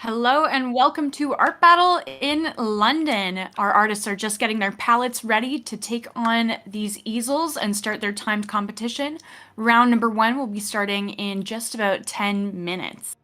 Hello and welcome to Art Battle in London. Our artists are just getting their palettes ready to take on these easels and start their timed competition. Round number one will be starting in just about 10 minutes.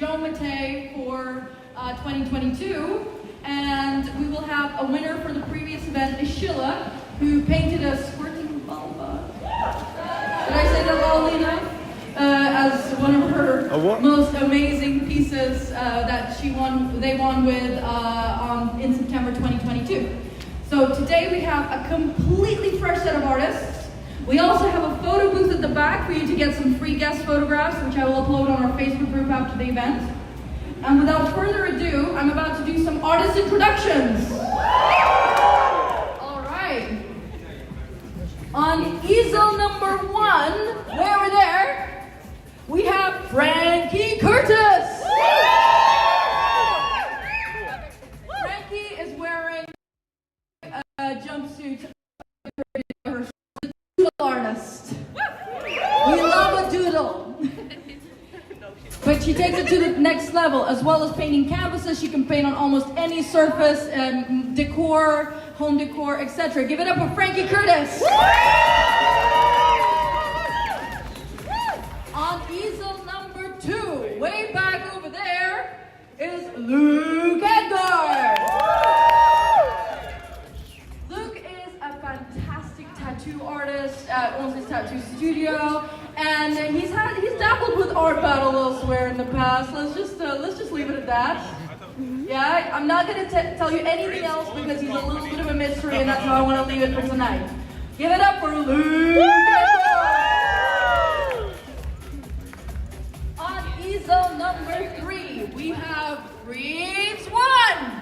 Jean Matte for 2022. And we will have a winner for the previous event, Ishila, who painted a squirting vulva. Did I say that loudly enough? As one of her most amazing pieces that they won with in September 2022. So today we have a completely fresh set of artists. We also have a photo booth at the back for you to get some free guest photographs, which I will upload on our Facebook group after the event. And without further ado, I'm about to do some artist introductions. All right. On easel number 1, way over there, we have Frankie Curtis. Frankie is wearing a jumpsuit. Her doodle artist. We love a doodle. But she takes it to the next level. As well as painting canvases, she can paint on almost any surface, decor, home decor, etc. Give it up for Frankie Curtis. On easel number 2, way back over there, is Luke Edgar. Luke is a fantastic tattoo artist, owns his tattoo studio, and he's dabbled with art battle elsewhere in the past. Let's just leave it at that. Yeah, I'm not gonna tell you anything else because he's a little bit of a mystery, and that's how I want to leave it for tonight. Give it up for Luke Edgar. On easel number 3, we have Reves One.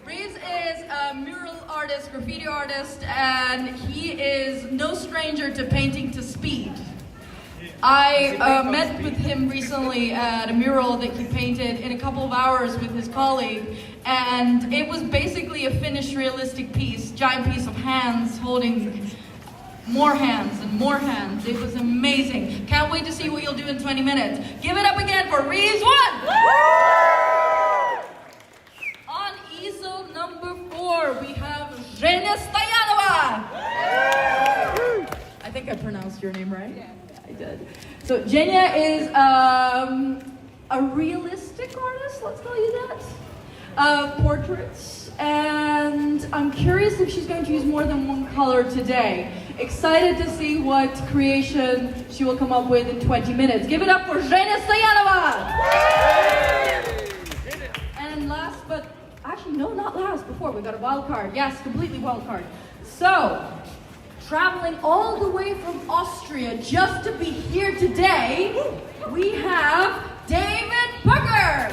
Reves is a mural artist, graffiti artist, and he is no stranger to painting to speed. I met with him recently at a mural that he painted in a couple of hours with his colleague, and it was basically a finished realistic piece, giant piece of hands holding more hands and more hands. It was amazing. Can't wait to see what you'll do in 20 minutes. Give it up again for Reves One! On easel number 4, we have Zhenya Stoyanova. I think I pronounced your name right? Yeah, I did. So Zhenya is a realistic artist, let's call you that. Portraits, and I'm curious if she's going to use more than one color today. Excited to see what creation she will come up with in 20 minutes. Give it up for Zhenya Stoyanova! And last, but actually no, not last, before, we got a wild card. Yes, completely wild card. So, traveling all the way from Austria just to be here today, we have David Pucher!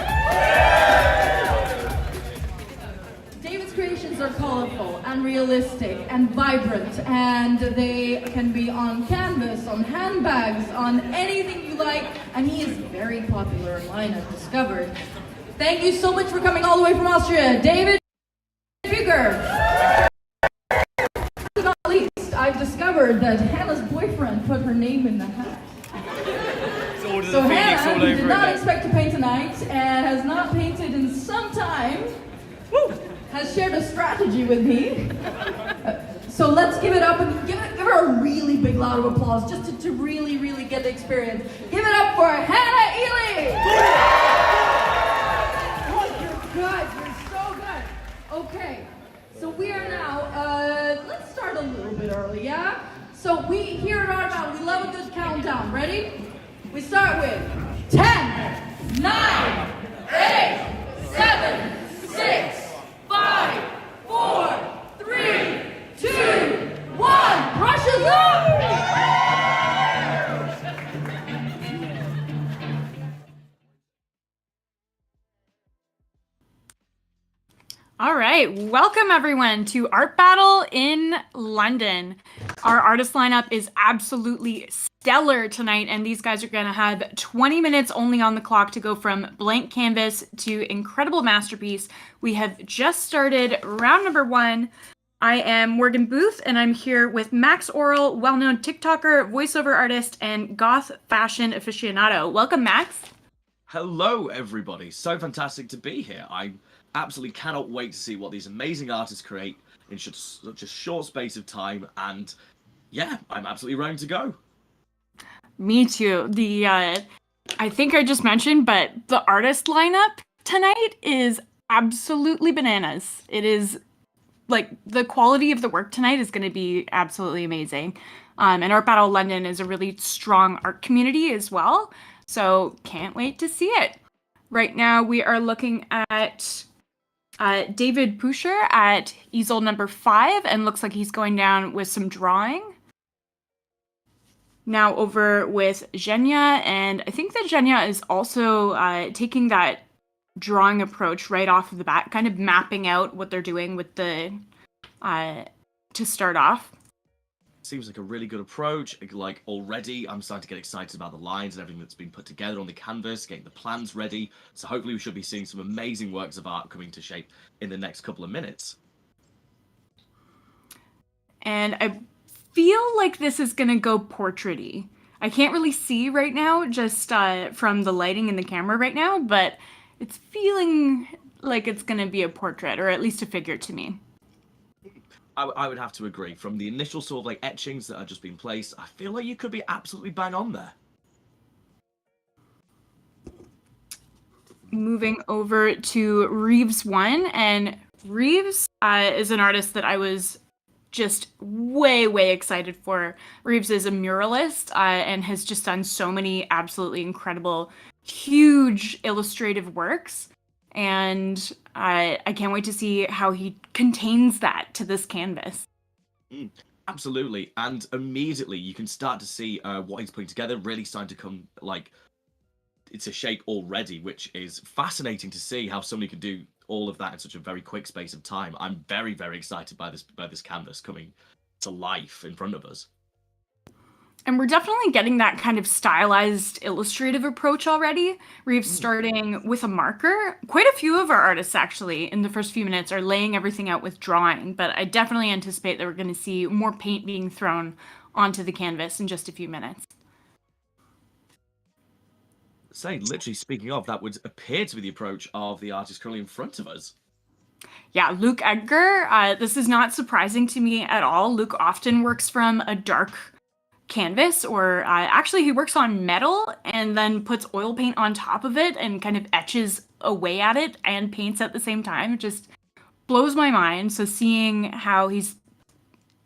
David's creations are colorful and realistic and vibrant, and they can be on canvas, on handbags, on anything you like, and he is very popular online, I've discovered. Thank you so much for coming all the way from Austria, David Pucher. Not least, I've discovered that Hannah's boyfriend put her name in the hat. So Hannah, who did not expect to paint tonight and has not painted in some time, has shared a strategy with me. So let's give it up and give her a really big round of applause just to really, really get the experience. Give it up for Hannah Ely! You're good, you're so good. Okay, so we are now, let's start a little bit early, yeah? So we, here at artbattle, we love a good countdown. Ready? We start with 10, 9, 8, 7, 6, 5, 4, 3, 2, 1. Brushes up! All right, welcome everyone to Art Battle in London. Our artist lineup is absolutely stellar tonight, and these guys are going to have 20 minutes only on the clock to go from blank canvas to incredible masterpiece. We have just started round number 1. I am Morgan Booth, and I'm here with Max Oral, well-known TikToker, voiceover artist, and goth fashion aficionado. Welcome, Max. Hello, everybody. So fantastic to be here. I absolutely cannot wait to see what these amazing artists create in such a short space of time, and yeah, I'm absolutely ready to go. Me too. The I think I just mentioned, but the artist lineup tonight is absolutely bananas. It is like the quality of the work tonight is going to be absolutely amazing. And Art Battle London is a really strong art community as well. So can't wait to see it. Right now we are looking at David Pucher at easel number 5, and looks like he's going down with some drawing. Now over with Zhenya, and I think that Zhenya is also taking that drawing approach right off of the bat, kind of mapping out what they're doing with the to start off. Seems like a really good approach. Like already, I'm starting to get excited about the lines and everything that's been put together on the canvas, getting the plans ready. So hopefully we should be seeing some amazing works of art coming to shape in the next couple of minutes. And I feel like this is gonna go portrait-y. I can't really see right now, just from the lighting in the camera right now, but it's feeling like it's gonna be a portrait, or at least a figure to me. I would have to agree. From the initial sort of like etchings that have just been placed, I feel like you could be absolutely bang on there. Moving over to Reves One, and Reves is an artist that I was just way excited for. Reves is a muralist and has just done so many absolutely incredible, huge illustrative works. And I can't wait to see how he contains that to this canvas. Absolutely, and immediately you can start to see what he's putting together really starting to come like it's a shape already, which is fascinating to see how somebody could do all of that in such a very quick space of time. I'm very excited by this canvas coming to life in front of us. And we're definitely getting that kind of stylized illustrative approach already. Reeves starting with a marker. Quite a few of our artists actually in the first few minutes are laying everything out with drawing, but I definitely anticipate that we're going to see more paint being thrown onto the canvas in just a few minutes. Say, literally speaking of, that would appear to be the approach of the artist currently in front of us. Yeah, Luke Edgar, this is not surprising to me at all. Luke often works from a dark canvas, or actually he works on metal and then puts oil paint on top of it and kind of etches away at it and paints at the same time. It just blows my mind. So seeing how he's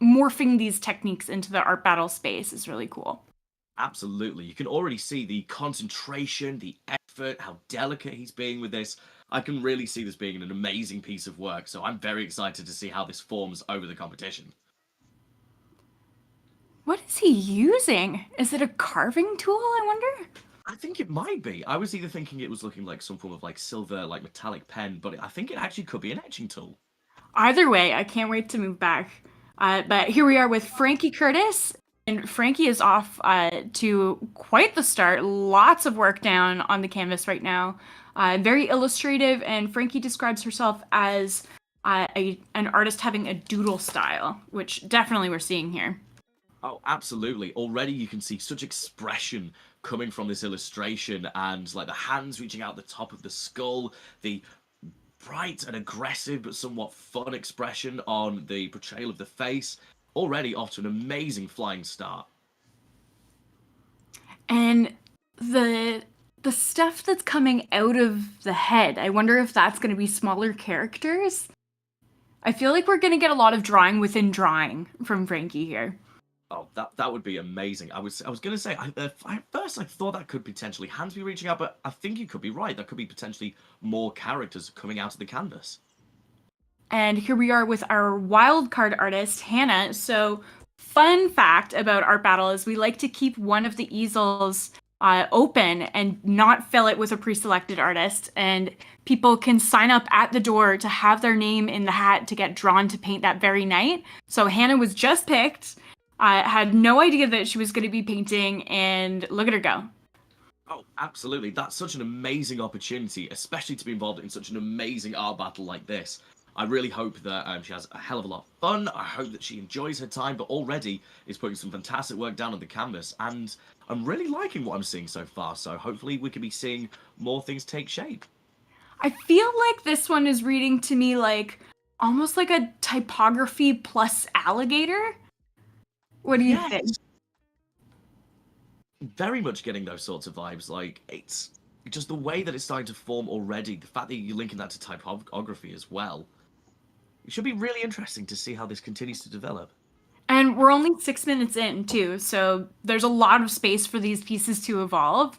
morphing these techniques into the art battle space is really cool. Absolutely. You can already see the concentration, the effort, how delicate he's being with this. I can really see this being an amazing piece of work, so I'm very excited to see how this forms over the competition. What is he using? Is it a carving tool, I wonder? I think it might be. I was either thinking it was looking like some form of like silver, like metallic pen, but I think it actually could be an etching tool. Either way, I can't wait to move back. But here we are with Frankie Curtis. And Frankie is off to quite the start. Lots of work down on the canvas right now. Very illustrative, and Frankie describes herself as an artist having a doodle style, which definitely we're seeing here. Oh, absolutely. Already you can see such expression coming from this illustration, and like the hands reaching out the top of the skull, the bright and aggressive but somewhat fun expression on the portrayal of the face. Already off to an amazing flying start. And the stuff that's coming out of the head, I wonder if that's going to be smaller characters. I feel like we're going to get a lot of drawing within drawing from Frankie here. Oh, that would be amazing. I was going to say, at first I thought that could potentially hands be reaching out, but I think you could be right. That could be potentially more characters coming out of the canvas. And here we are with our wild card artist, Hannah. So, fun fact about Art Battle is we like to keep one of the easels open and not fill it with a pre-selected artist. And people can sign up at the door to have their name in the hat to get drawn to paint that very night. So, Hannah was just picked, had no idea that she was going to be painting, and look at her go. Oh, absolutely. That's such an amazing opportunity, especially to be involved in such an amazing art battle like this. I really hope that she has a hell of a lot of fun. I hope that she enjoys her time, but already is putting some fantastic work down on the canvas. And I'm really liking what I'm seeing so far. So hopefully we can be seeing more things take shape. I feel like this one is reading to me like almost like a typography plus alligator. What do you think? very much getting those sorts of vibes. Like, it's just the way that it's starting to form already. The fact that you're linking that to typography as well. It should be really interesting to see how this continues to develop. And we're only 6 minutes in, too, so there's a lot of space for these pieces to evolve.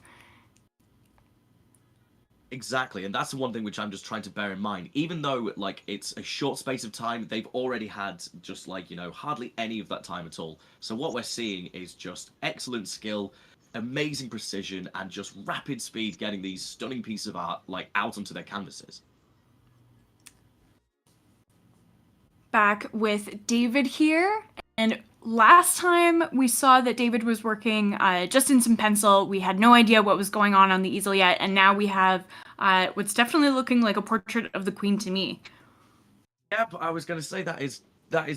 Exactly, and that's the one thing which I'm just trying to bear in mind. Even though, like, it's a short space of time, they've already had just, like, hardly any of that time at all. So what we're seeing is just excellent skill, amazing precision, and just rapid speed getting these stunning pieces of art, like, out onto their canvases. Back with David here, and last time we saw that David was working just in some pencil. We had no idea what was going on the easel yet, and now we have what's definitely looking like a portrait of the Queen to me. Yep, I was going to say that is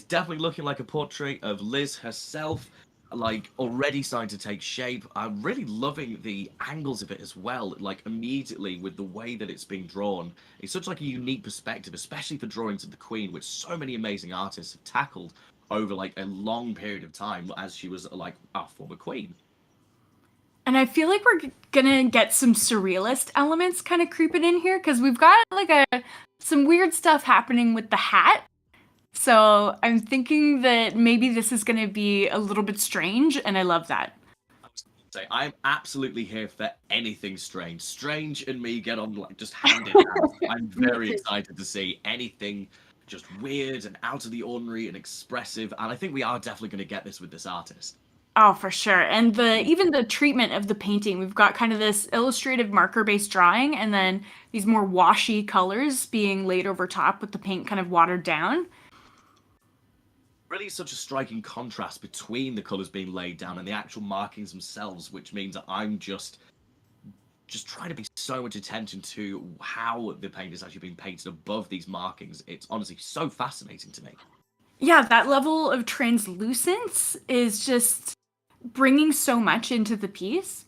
definitely looking like a portrait of Liz herself, like already starting to take shape. I'm really loving the angles of it as well, like immediately with the way that it's being drawn. It's such like a unique perspective, especially for drawings of the Queen, which so many amazing artists have tackled over like a long period of time as she was like our former queen. And I feel like we're gonna get some surrealist elements kind of creeping in here because we've got like some weird stuff happening with the hat. So I'm thinking that maybe this is gonna be a little bit strange, and I love that. I'm absolutely here for anything strange. Strange and me get on like just hand in hand. I'm very excited to see anything just weird and out of the ordinary and expressive. And I think we are definitely going to get this with this artist. Oh, for sure. And even the treatment of the painting, we've got kind of this illustrative marker-based drawing, and then these more washy colors being laid over top with the paint kind of watered down. Really such a striking contrast between the colors being laid down and the actual markings themselves, which means that I'm just trying to pay so much attention to how the paint is actually being painted above these markings. It's honestly so fascinating to me. Yeah, that level of translucence is just bringing so much into the piece.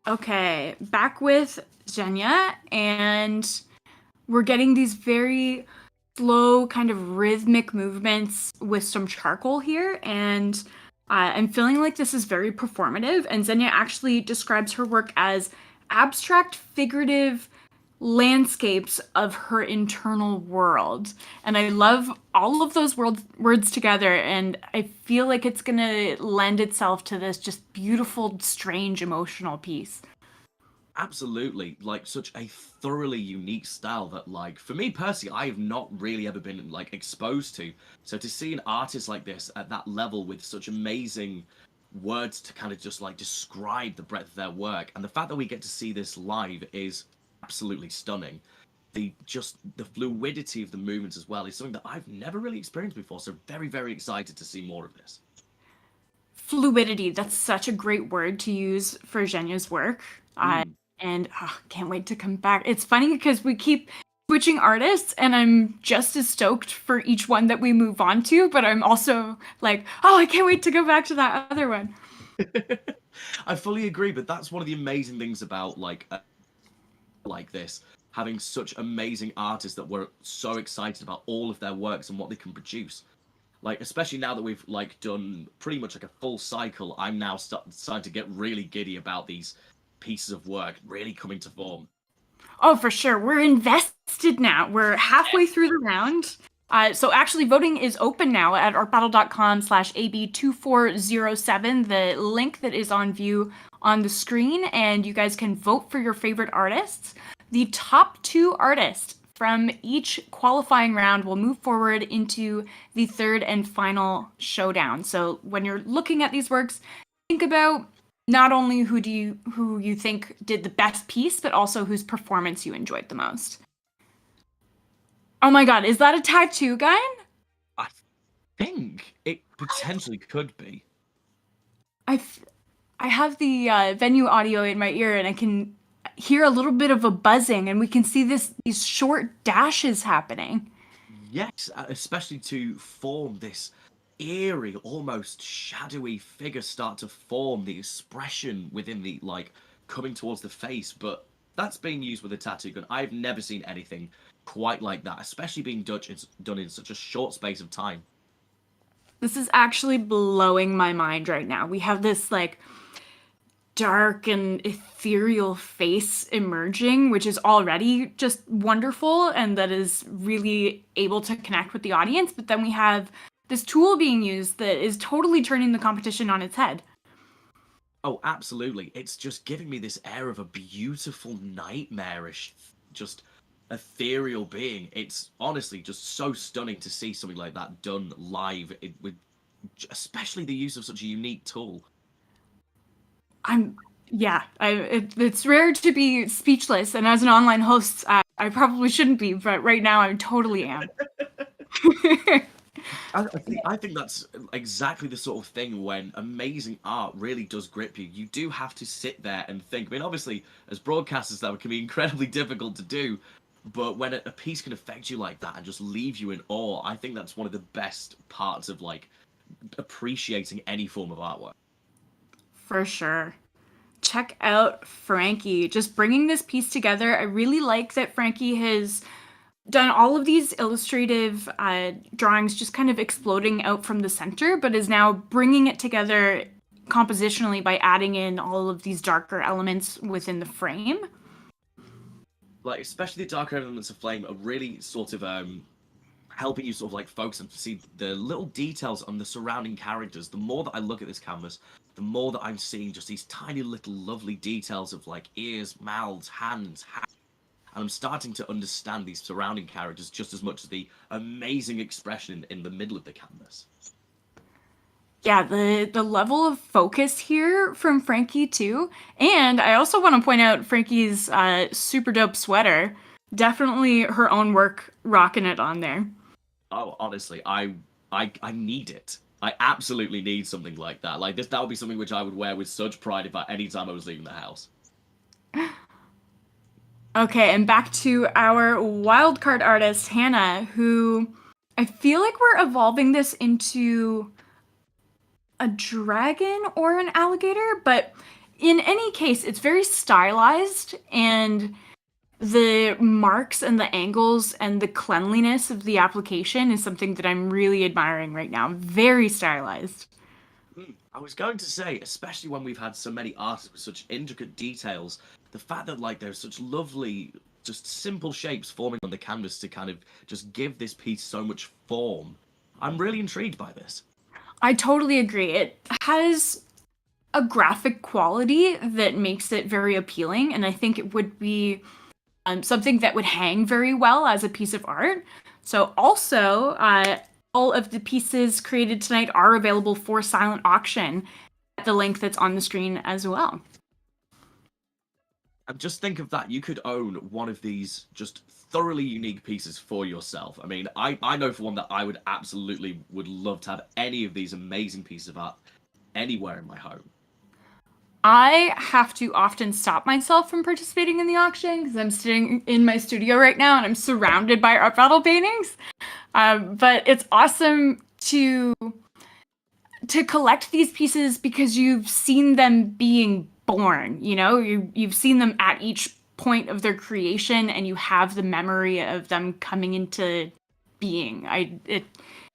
Okay, back with Zhenya, and we're getting these very slow kind of rhythmic movements with some charcoal here, and I'm feeling like this is very performative, and Zhenya actually describes her work as abstract figurative landscapes of her internal world. And I love all of those words together, and I feel like it's gonna lend itself to this just beautiful, strange, emotional piece. Absolutely, like such a thoroughly unique style that, like, for me personally, I have not really ever been like exposed to. So to see an artist like this at that level with such amazing words to kind of just like describe the breadth of their work, and the fact that we get to see this live is absolutely stunning. The fluidity of the movements as well is something that I've never really experienced before. So very, very excited to see more of this. Fluidity, that's such a great word to use for Zhenya's work. And can't wait to come back. It's funny because we keep switching artists, and I'm just as stoked for each one that we move on to, but I'm also like, oh, I can't wait to go back to that other one. I fully agree, but that's one of the amazing things about like this, having such amazing artists that we're so excited about all of their works and what they can produce. Like, especially now that we've like done pretty much like a full cycle, I'm now starting to get really giddy about these pieces of work really coming to form. Oh, for sure. We're invested now. We're halfway through the round. So actually voting is open now at artbattle.com/AB2407, the link that is on view on the screen, and you guys can vote for your favorite artists. The top 2 artists from each qualifying round will move forward into the third and final showdown. So when you're looking at these works, think about not only who you think did the best piece, but also whose performance you enjoyed the most. Oh my god, is that a tattoo gun? I think it potentially could be. I have the venue audio in my ear, and I can hear a little bit of a buzzing, and we can see these short dashes happening. Yes, especially to form this eerie, almost shadowy figure start to form, the expression within the, like, coming towards the face, but that's being used with a tattoo gun. I've never seen anything quite like that, especially being done in such a short space of time. This is actually blowing my mind right now. We have this like dark and ethereal face emerging, which is already just wonderful and that is really able to connect with the audience. But then we have this tool being used that is totally turning the competition on its head. Oh, absolutely. It's just giving me this air of a beautiful, nightmarish, just ethereal being. It's honestly just so stunning to see something like that done live with especially the use of such a unique tool. It's rare to be speechless, and as an online host, I probably shouldn't be, but right now I totally am. I think that's exactly the sort of thing when amazing art really does grip you. You do have to sit there and think. I mean, obviously, as broadcasters, that can be incredibly difficult to do. But when a piece can affect you like that and just leave you in awe, I think that's one of the best parts of like appreciating any form of artwork. For sure. Check out Frankie just bringing this piece together. I really like that Frankie has done all of these illustrative drawings just kind of exploding out from the center, but is now bringing it together compositionally by adding in all of these darker elements within the frame. Like especially the darker elements of flame are really sort of helping you sort of like focus and see the little details on the surrounding characters. The more that I look at this canvas, the more that I'm seeing just these tiny little lovely details of like ears, mouths, hands, and I'm starting to understand these surrounding characters just as much as the amazing expression in the middle of the canvas. Yeah, the level of focus here from Frankie too. And I also want to point out Frankie's super dope sweater. Definitely her own work rocking it on there. Oh, honestly, I need it. I absolutely need something like that. Like this, that would be something which I would wear with such pride if at any time I was leaving the house. Okay, and back to our wildcard artist, Hannah, who I feel like we're evolving this into a dragon or an alligator, but in any case, it's very stylized and the marks and the angles and the cleanliness of the application is something that I'm really admiring right now. Very stylized. I was going to say, especially when we've had so many artists with such intricate details, the fact that like there's such lovely, just simple shapes forming on the canvas to kind of just give this piece so much form. I'm really intrigued by this. I totally agree. It has a graphic quality that makes it very appealing, and I think it would be something that would hang very well as a piece of art. So, also, all of the pieces created tonight are available for silent auction at the link that's on the screen as well. And just think of that, you could own one of these just thoroughly unique pieces for yourself. I mean, I know for one that I would absolutely would love to have any of these amazing pieces of art anywhere in my home. I have to often stop myself from participating in the auction because I'm sitting in my studio right now and I'm surrounded by art battle paintings. But it's awesome to collect these pieces because you've seen them being born. You know, you've seen them at each point of their creation, and you have the memory of them coming into being.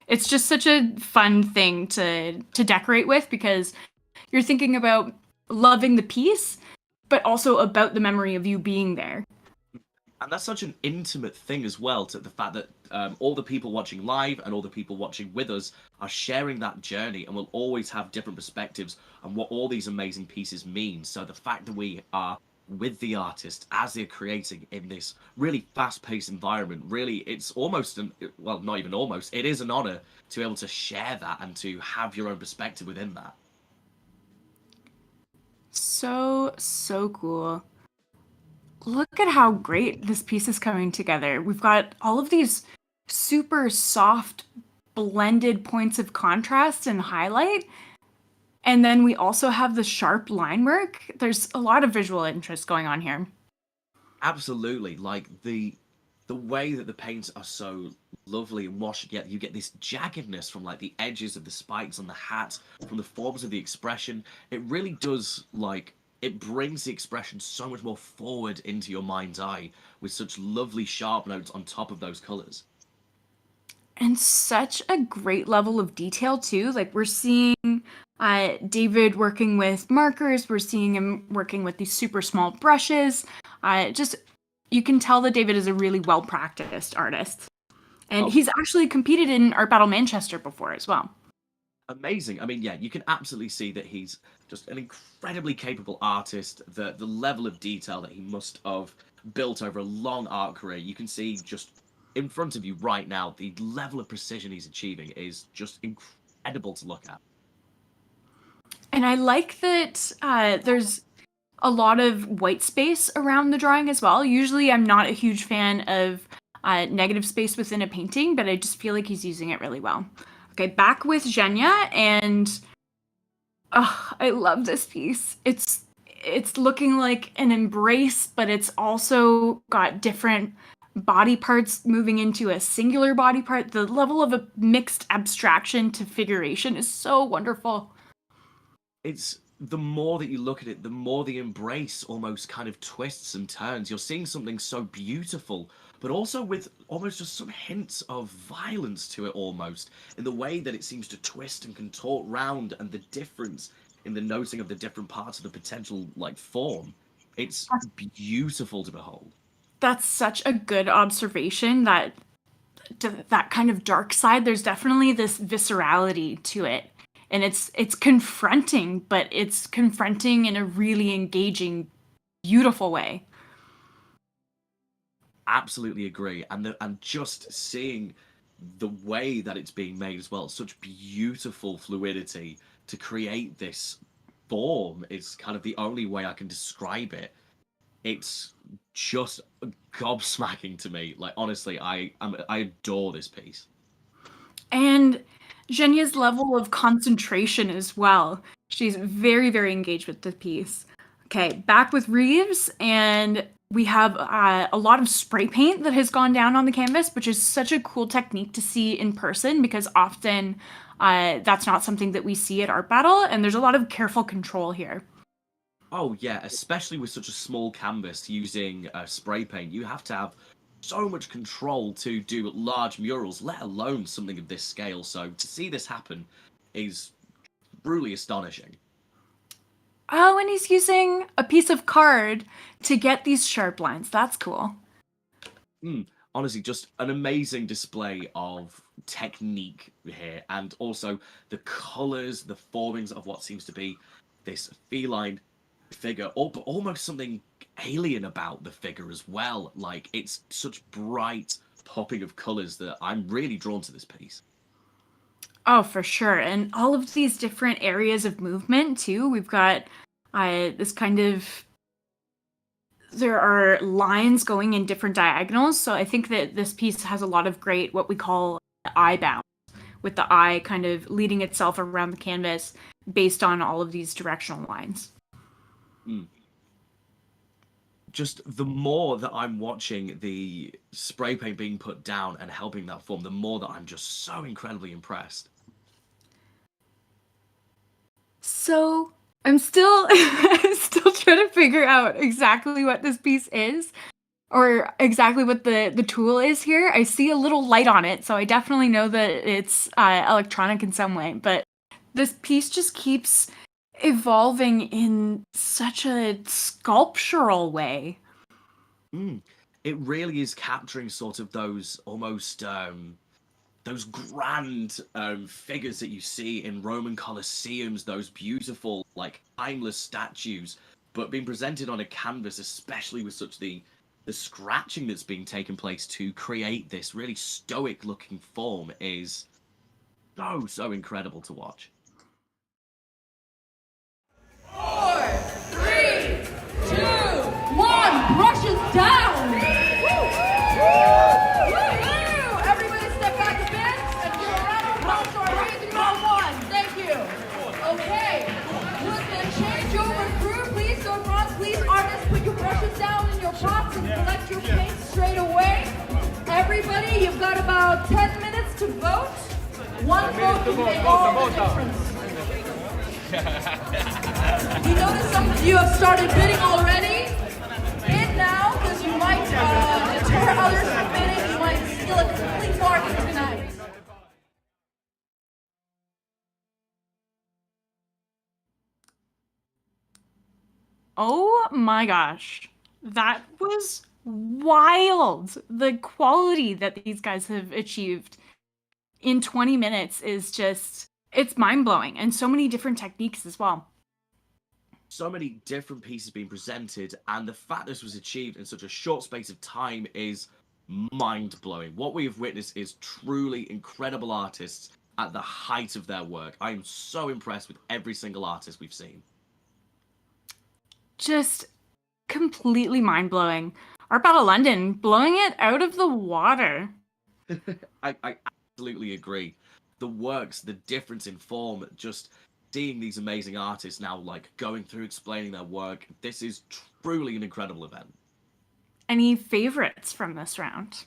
It's just such a fun thing to decorate with because you're thinking about loving the piece, but also about the memory of you being there. And that's such an intimate thing as well, to the fact that all the people watching live and all the people watching with us are sharing that journey and will always have different perspectives on what all these amazing pieces mean. So the fact that we are with the artist as they're creating in this really fast-paced environment, really, it's almost well, not even almost, it is an honor to be able to share that and to have your own perspective within that. So cool. Look at how great this piece is coming together. We've got all of these super soft blended points of contrast and highlight. And then we also have the sharp line work. There's a lot of visual interest going on here. Absolutely, like the way that the paints are so lovely and washed, yet you get this jaggedness from like the edges of the spikes on the hat, from the forms of the expression. It really does, like, it brings the expression so much more forward into your mind's eye with such lovely sharp notes on top of those colors. And such a great level of detail too. Like we're seeing David working with markers. We're seeing him working with these super small brushes. Just you can tell that David is a really well practiced artist, and he's actually competed in Art Battle Manchester before as well. Amazing. I mean, yeah, you can absolutely see that he's just an incredibly capable artist. The level of detail that he must have built over a long art career, you can see just in front of you right now. The level of precision he's achieving is just incredible to look at. And I like that there's a lot of white space around the drawing as well. Usually I'm not a huge fan of negative space within a painting, but I just feel like he's using it really well. Okay, back with Zhenya, and I love this piece. It's looking like an embrace, but it's also got different body parts moving into a singular body part. The level of a mixed abstraction to figuration is so wonderful. It's the more that you look at it, the more the embrace almost kind of twists and turns. You're seeing something so beautiful, but also with almost just some hints of violence to it almost, in the way that it seems to twist and contort round, and the difference in the noting of the different parts of the potential like form. It's beautiful to behold. That's such a good observation, that kind of dark side. There's definitely this viscerality to it. And it's confronting, but it's confronting in a really engaging, beautiful way. Absolutely agree. And just seeing the way that it's being made as well, such beautiful fluidity to create this form is kind of the only way I can describe it. It's just gobsmacking to me. Like honestly, I adore this piece. And Zhenya's level of concentration as well. She's very, very engaged with the piece. Okay, back with Reves, and we have a lot of spray paint that has gone down on the canvas, which is such a cool technique to see in person, because often that's not something that we see at Art Battle, and there's a lot of careful control here. Oh yeah, especially with such a small canvas using spray paint, you have to have so much control to do large murals, let alone something of this scale. So to see this happen is truly astonishing. Oh, and he's using a piece of card to get these sharp lines. That's cool. Honestly, just an amazing display of technique here, and also the colors, the formings of what seems to be this feline figure, or almost something alien about the figure as well. Like it's such bright popping of colors that I'm really drawn to this piece. Oh, for sure. And all of these different areas of movement too. We've got this kind of, there are lines going in different diagonals. So I think that this piece has a lot of great, what we call eye bounce, with the eye kind of leading itself around the canvas based on all of these directional lines. Just the more that I'm watching the spray paint being put down and helping that form, the more that I'm just so incredibly impressed. So I'm still still trying to figure out exactly what this piece is, or exactly what the tool is here. I see a little light on it, so I definitely know that it's electronic in some way, but this piece just keeps evolving in such a sculptural way. It really is capturing sort of those almost those grand figures that you see in Roman Colosseums, those beautiful like timeless statues, but being presented on a canvas, especially with such the scratching that's being taken place to create this really stoic looking form, is so incredible to watch. 4, 3, 2, 1. Brushes down. Everybody step back a bit and give a round of applause to our Reves One. Thank you. Okay. With the changeover crew, please don't run. Please, artists, put your brushes down in your pots and collect your paint straight away. Everybody, you've got about 10 minutes to vote. One vote can make all the difference. You notice some of you have started bidding already. Bid now, because you might deter others from bidding. You might steal a complete bargain tonight. Oh my gosh. That was wild. The quality that these guys have achieved in 20 minutes is just, it's mind-blowing, and so many different techniques as well. So many different pieces being presented, and the fact this was achieved in such a short space of time is mind-blowing. What we have witnessed is truly incredible artists at the height of their work. I am so impressed with every single artist we've seen. Just completely mind-blowing. Art Battle London blowing it out of the water. I absolutely agree. The works, the difference in form, just seeing these amazing artists now like going through explaining their work, this is truly an incredible event. Any favorites from this round?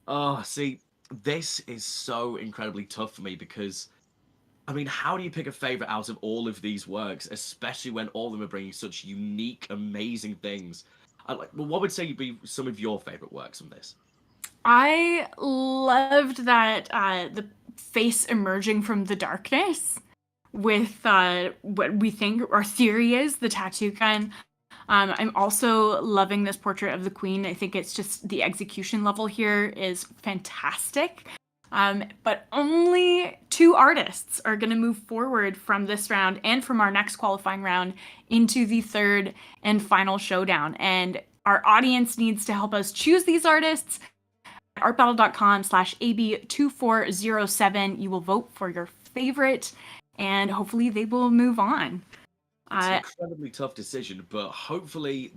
Oh, see, this is so incredibly tough for me because, I mean, how do you pick a favorite out of all of these works, especially when all of them are bringing such unique, amazing things? Well, what would say would be some of your favorite works from this? I loved that the face emerging from the darkness with what we think our theory is the tattoo gun. I'm also loving this portrait of the queen. I think it's just the execution level here is fantastic. But only 2 artists are going to move forward from this round and from our next qualifying round into the third and final showdown. And our audience needs to help us choose these artists. artbattle.com/AB2407. You will vote for your favorite, and hopefully they will move on. It's an incredibly tough decision, but hopefully,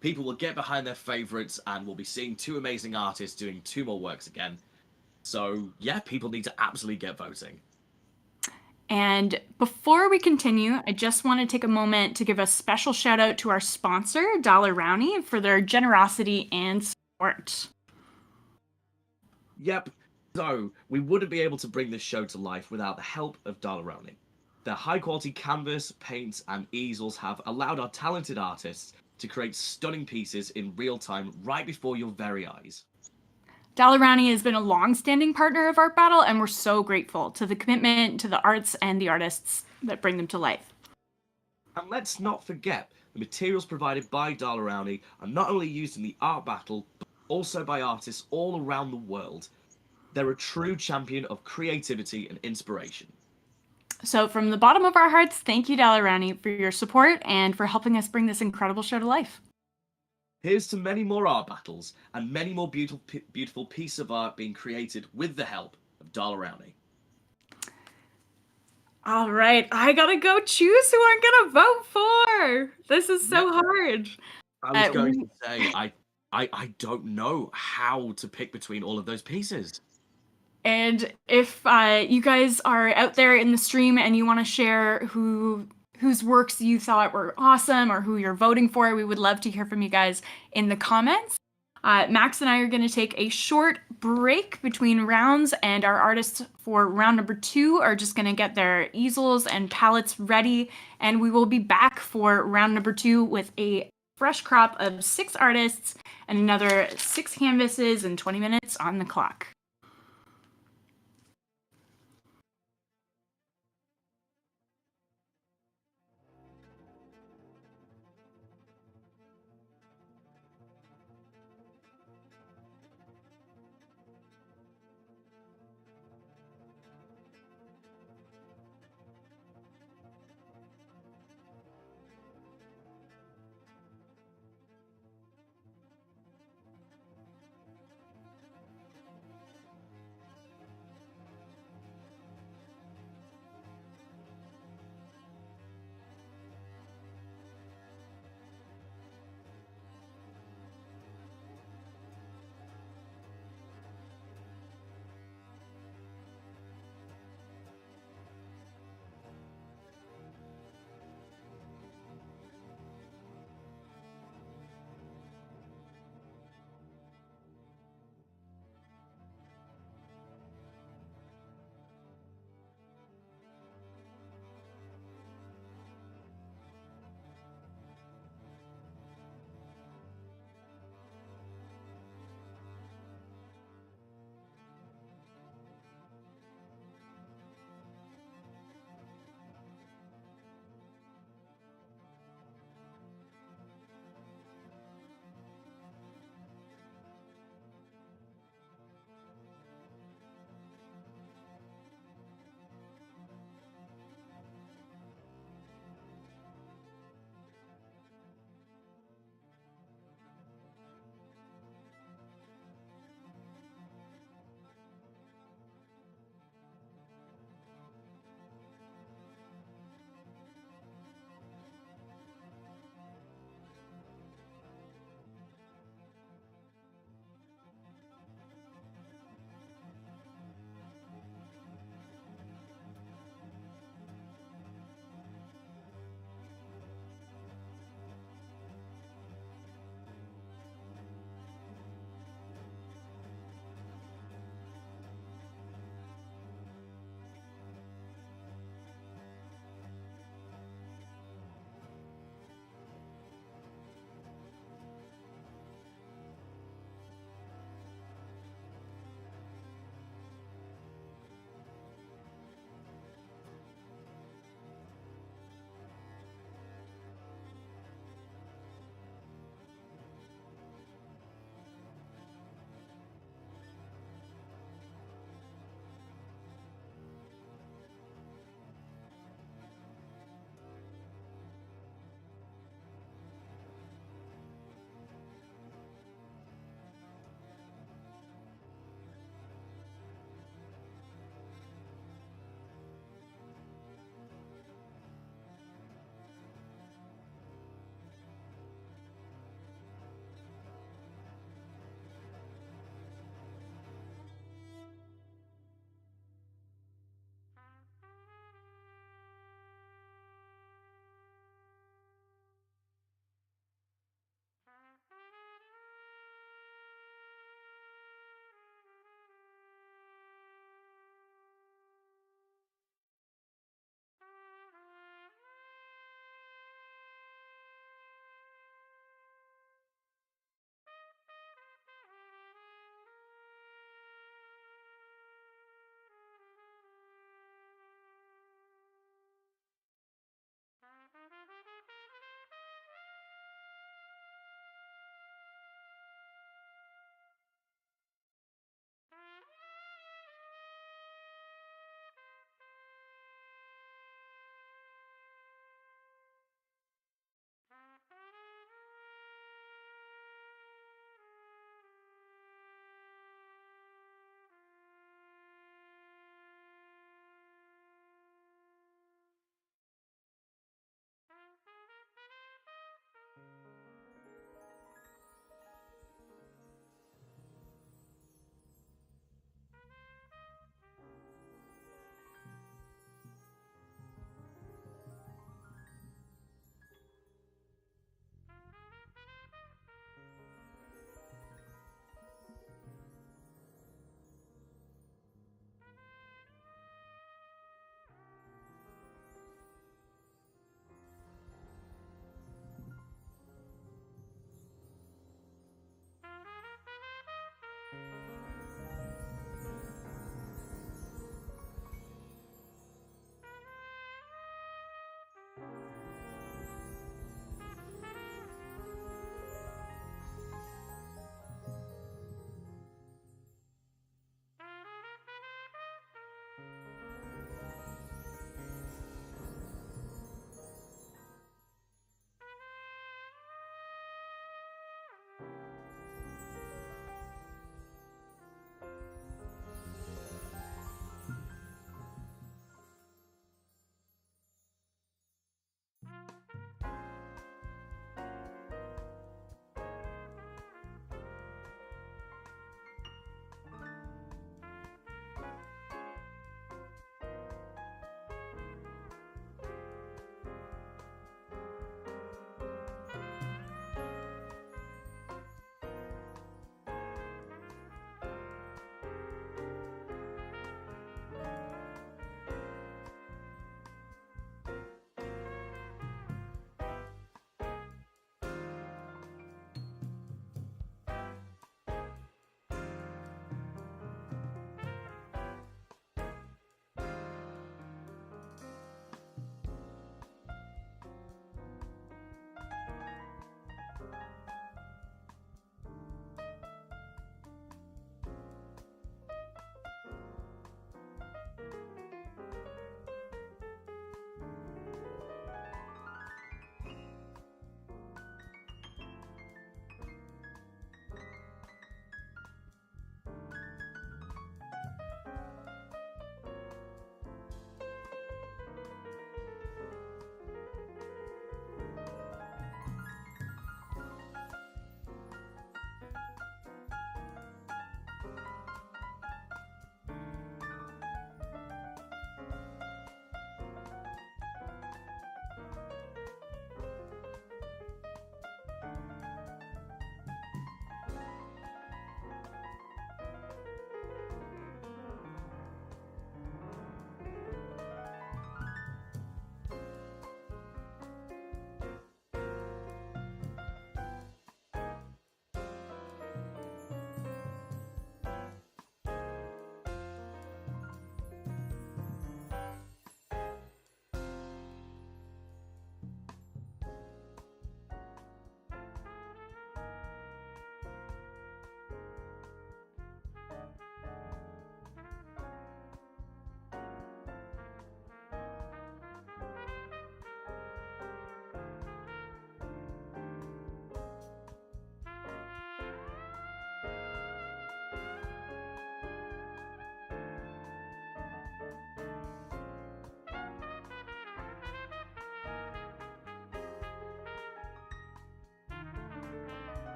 people will get behind their favorites and we'll be seeing 2 amazing artists doing 2 more works again. So, yeah, people need to absolutely get voting. And before we continue, I just want to take a moment to give a special shout out to our sponsor, Dollar Rowney, for their generosity and support. Yep. So, we wouldn't be able to bring this show to life without the help of Dollar Rowney. Their high-quality canvas, paints, and easels have allowed our talented artists to create stunning pieces in real time right before your very eyes. Dollar Rowney has been a long-standing partner of Art Battle, and we're so grateful to the commitment to the arts and the artists that bring them to life. And let's not forget, the materials provided by Dollar Rowney are not only used in the art battle, but also by artists all around the world. They're a true champion of creativity and inspiration. So from the bottom of our hearts, thank you, Dollar Rowney, for your support and for helping us bring this incredible show to life. Here's to many more art battles and many more beautiful pieces of art being created with the help of Dollar Rowney. All right, I gotta go choose who I'm gonna vote for. This is so hard. I was going to say, I don't know how to pick between all of those pieces. And if you guys are out there in the stream and you want to share whose works you thought were awesome or who you're voting for, we would love to hear from you guys in the comments. Max and I are going to take a short break between rounds, and our artists for round number 2 are just going to get their easels and palettes ready, and we will be back for round number 2 with a fresh crop of 6 artists and another 6 canvases and 20 minutes on the clock.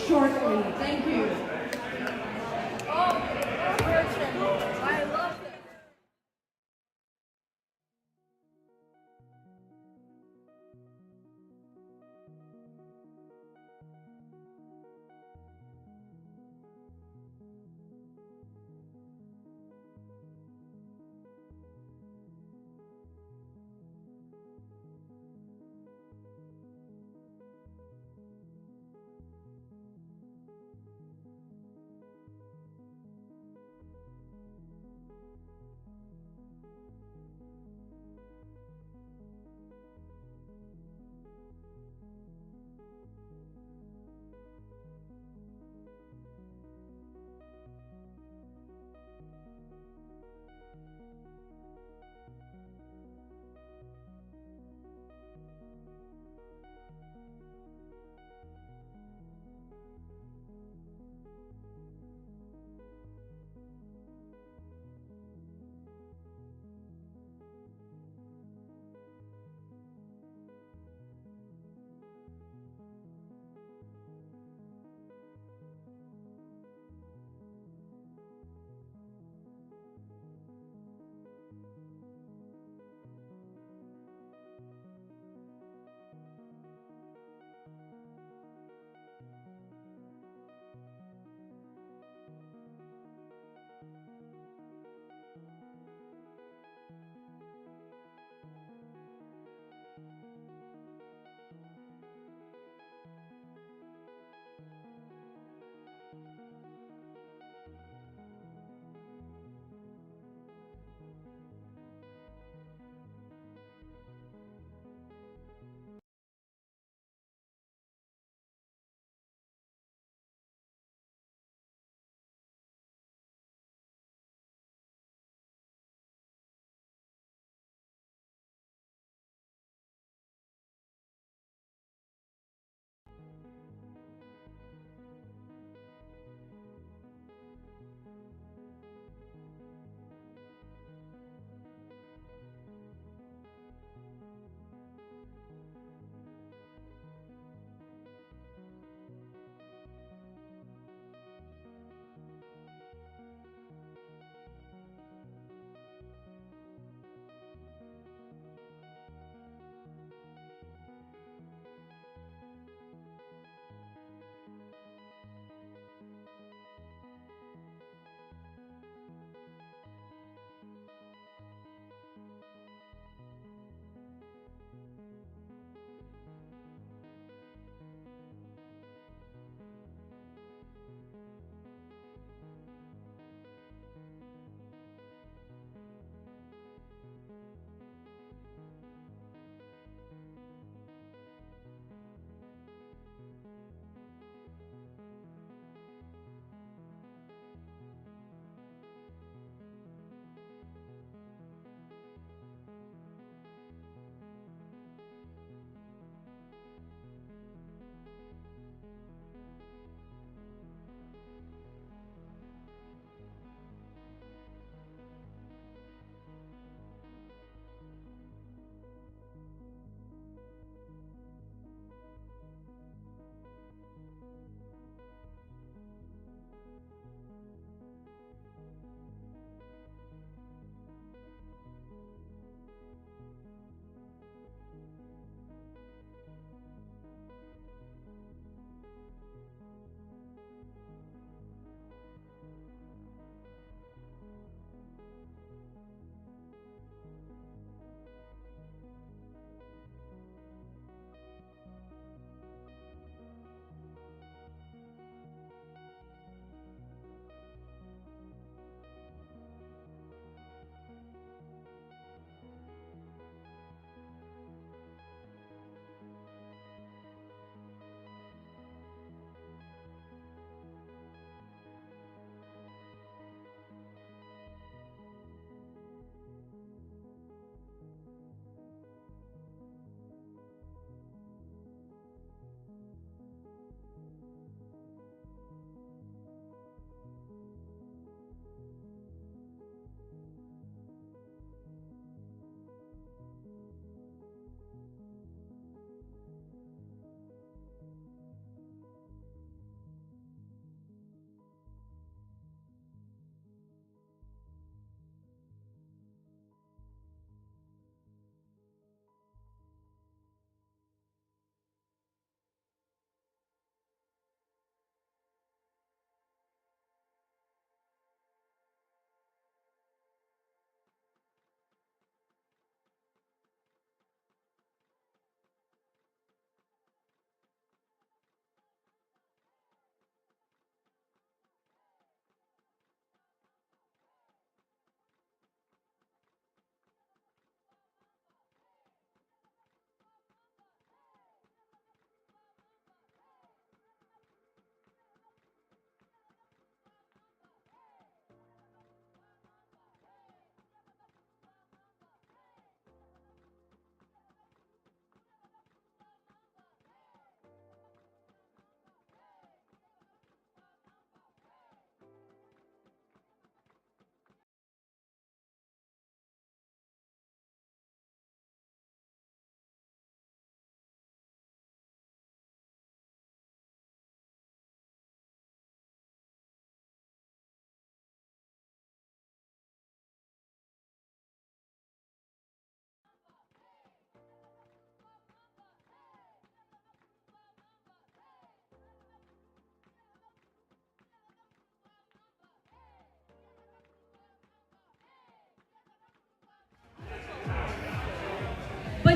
shortly. Thank you. I love it.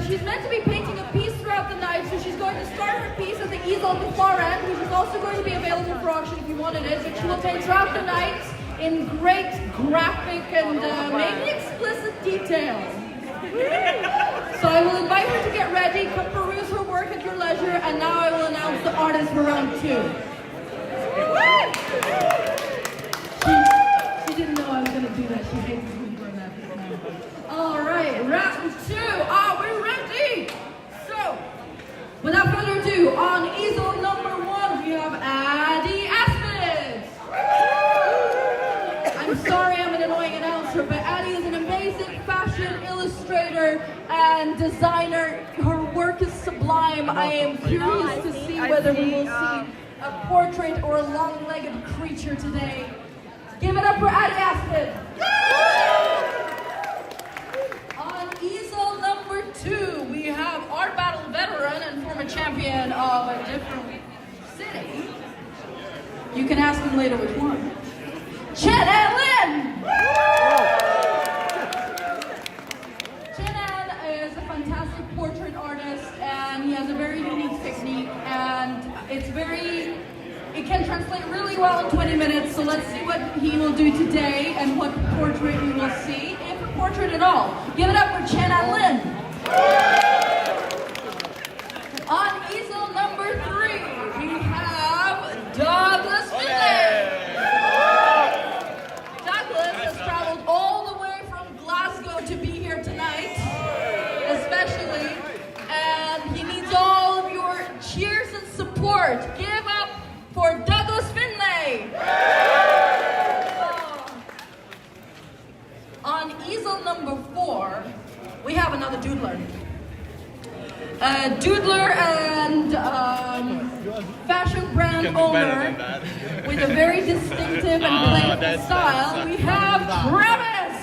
she's meant to be painting a piece throughout the night, so she's going to start her piece at the easel at the far end, which is also going to be available for auction if you wanted it, but she will paint throughout the night in great graphic and maybe explicit detail. So I will invite her to get ready, come peruse her work at your leisure, and now I will announce the artist for round 2. She didn't know I was going to do that. She hates me for that. All right, round 2. Are we ready? So, without further ado, on easel number 1, we have Addie Aspid. I'm sorry I'm an annoying announcer, but Addie is an amazing fashion illustrator and designer. Her work is sublime. I am curious to see whether we will see a portrait or a long-legged creature today. Give it up for Addie Aspid. On easel number 2, we have art battle veteran and former champion of a different city. You can ask him later which one. Chen-An Lin! Chen-An is a fantastic portrait artist, and he has a very unique technique, and it can translate really well in 20 minutes, so let's see what he will do today and what portrait we will see, if a portrait at all. Give it up for Chen-An Lin. On easel number 3, we have Douglas Findlay. Douglas has traveled all the way from Glasgow to be here tonight, especially, and he needs all of your cheers and support. Give up for Douglas Findlay. On easel number 4, we have another doodler. A doodler and fashion brand owner with a very distinctive and playful style. We have Travis.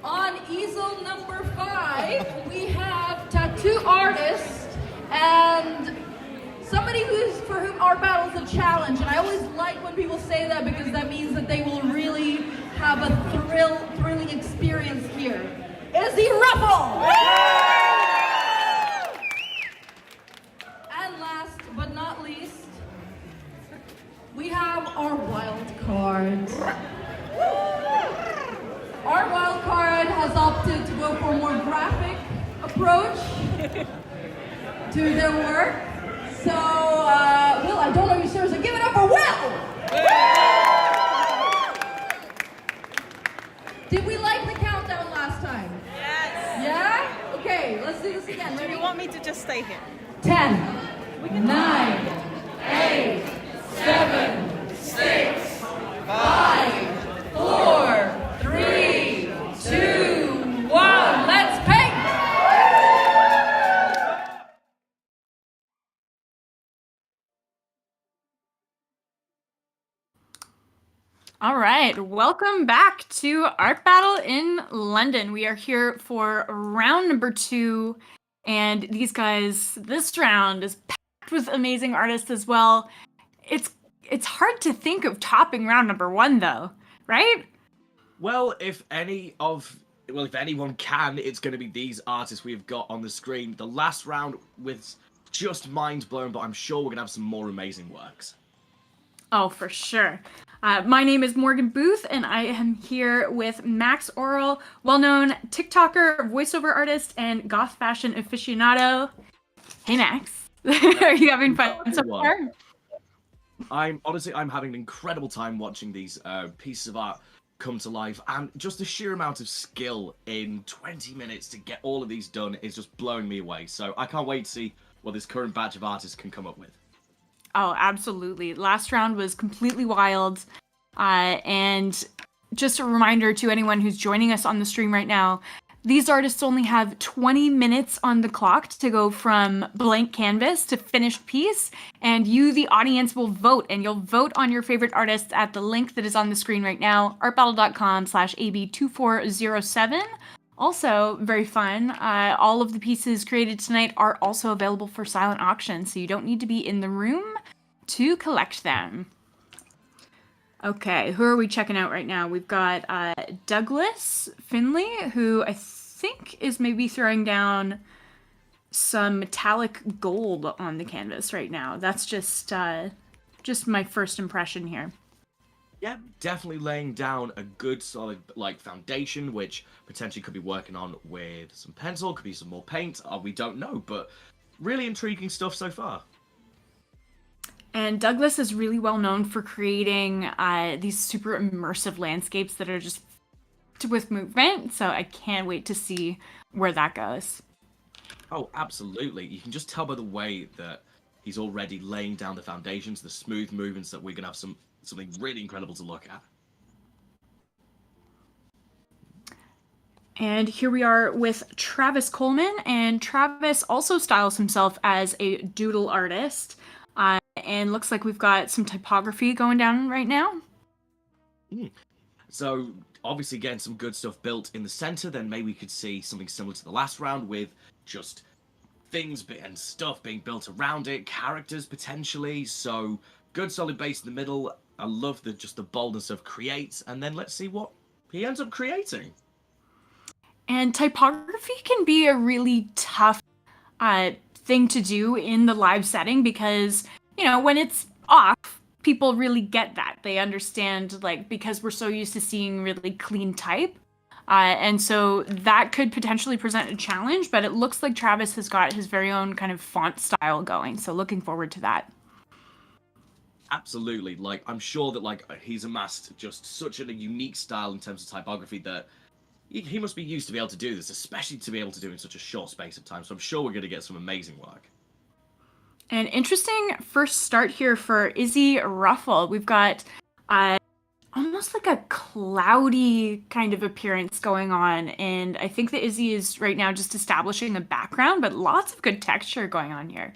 On easel number 5, we have tattoo artist and somebody for whom art battle is a challenge. And I always like when people say that because that means that they will really have a thrilling experience here. Izzie Ruffle! And last but not least, we have our wild card. Our wild card has opted to go for a more graphic approach to their work. So, Will, I don't know you seriously. Give it up for Will! Did we like the countdown last time? Yes. Yeah? Okay, let's do this again. Do Ready? you want me to just stay here? 10, 9, 8, 7, 6, 5, 4, 3, 2, 1. Let's paint! All right, welcome back to Art Battle in London. We are here for round number 2, and these guys, this round is packed with amazing artists as well. It's hard to think of topping round number 1 though, right? Well, if anyone can, it's going to be these artists we've got on the screen. The last round was just mind-blowing, but I'm sure we're going to have some more amazing works. Oh, for sure. My name is Morgan Booth, and I am here with Max Oral, well-known TikToker, voiceover artist, and goth fashion aficionado. Hey, Max. Are you having fun so far? I'm having an incredible time watching these pieces of art come to life, and just the sheer amount of skill in 20 minutes to get all of these done is just blowing me away. So I can't wait to see what this current batch of artists can come up with. Oh, absolutely. Last round was completely wild. And just a reminder to anyone who's joining us on the stream right now, these artists only have 20 minutes on the clock to go from blank canvas to finished piece. And you, the audience, will vote, and you'll vote on your favorite artists at the link that is on the screen right now, artbattle.com/AB2407. Also, very fun, all of the pieces created tonight are also available for silent auction, so you don't need to be in the room to collect them. Okay, who are we checking out right now? We've got Douglas Findlay, who I think is maybe throwing down some metallic gold on the canvas right now. That's just my first impression here. Yeah, definitely laying down a good solid foundation, which potentially could be working on with some pencil, could be some more paint, we don't know, but really intriguing stuff so far. And Douglas is really well known for creating these super immersive landscapes that are just with movement, so I can't wait to see where that goes. Oh, absolutely. You can just tell by the way that he's already laying down the foundations, the smooth movements, that we're going to have something really incredible to look at. And here we are with Travis Coleman, and Travis also styles himself as a doodle artist. And looks like we've got some typography going down right now. So, obviously getting some good stuff built in the center, then maybe we could see something similar to the last round with just things and stuff being built around it, characters potentially. So, good solid base in the middle. I love the boldness of create, and then let's see what he ends up creating. And typography can be a really tough thing to do in the live setting because, you know, when it's off, people really get that. They understand, like, because we're so used to seeing really clean type. And so that could potentially present a challenge, but it looks like Travis has got his very own kind of font style going. So looking forward to that. Absolutely. Like, I'm sure that, he's amassed just such a unique style in terms of typography that he must be used to be able to do this, especially to be able to do in such a short space of time. So I'm sure we're going to get some amazing work. An interesting first start here for Izzie Ruffle. We've got almost like a cloudy kind of appearance going on. And I think that Izzie is right now just establishing a background, but lots of good texture going on here.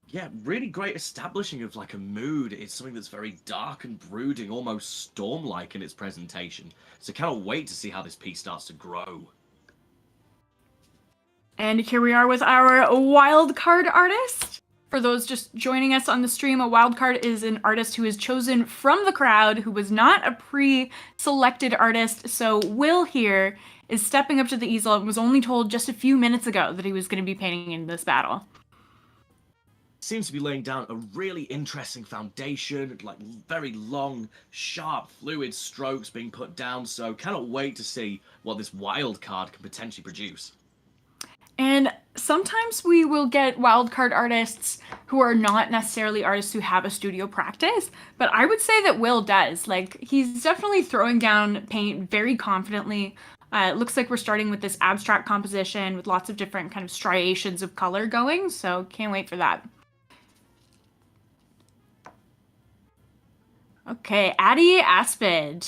Yeah, really great establishing of a mood. It's something that's very dark and brooding, almost storm-like in its presentation. So cannot wait to see how this piece starts to grow. And here we are with our wildcard artist. For those just joining us on the stream, a wildcard is an artist who is chosen from the crowd, who was not a pre-selected artist. So Will here is stepping up to the easel and was only told just a few minutes ago that he was going to be painting in this battle. Seems to be laying down a really interesting foundation, very long, sharp, fluid strokes being put down. So cannot wait to see what this wild card can potentially produce. And sometimes we will get wildcard artists who are not necessarily artists who have a studio practice, but I would say that Will does. He's definitely throwing down paint very confidently. It looks like we're starting with this abstract composition with lots of different kind of striations of color going, so can't wait for that. Okay, Addie Aspid.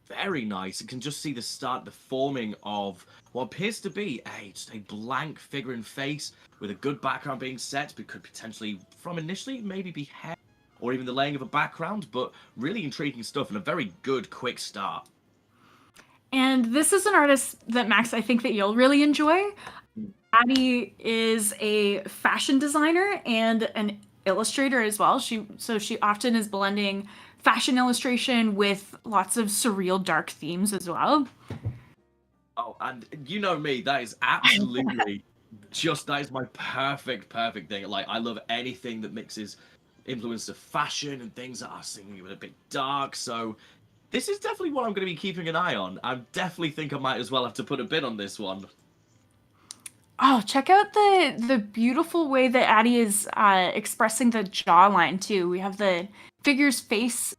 Very nice. You can just see the forming of what appears to be just a blank figure and face with a good background being set, but could potentially, from initially, maybe be hair or even the laying of a background, but really intriguing stuff and a very good, quick start. And this is an artist that, Max, I think that you'll really enjoy. Addie is a fashion designer and an illustrator as well. She often is blending fashion illustration with lots of surreal dark themes as well. Oh, and you know me, that is absolutely that is my perfect thing. I love anything that mixes influence of fashion and things that are seeming a bit dark. So this is definitely what I'm going to be keeping an eye on. I definitely think I might as well have to put a bid on this one. Oh, check out the beautiful way that Addie is expressing the jawline too. We have the figure's face.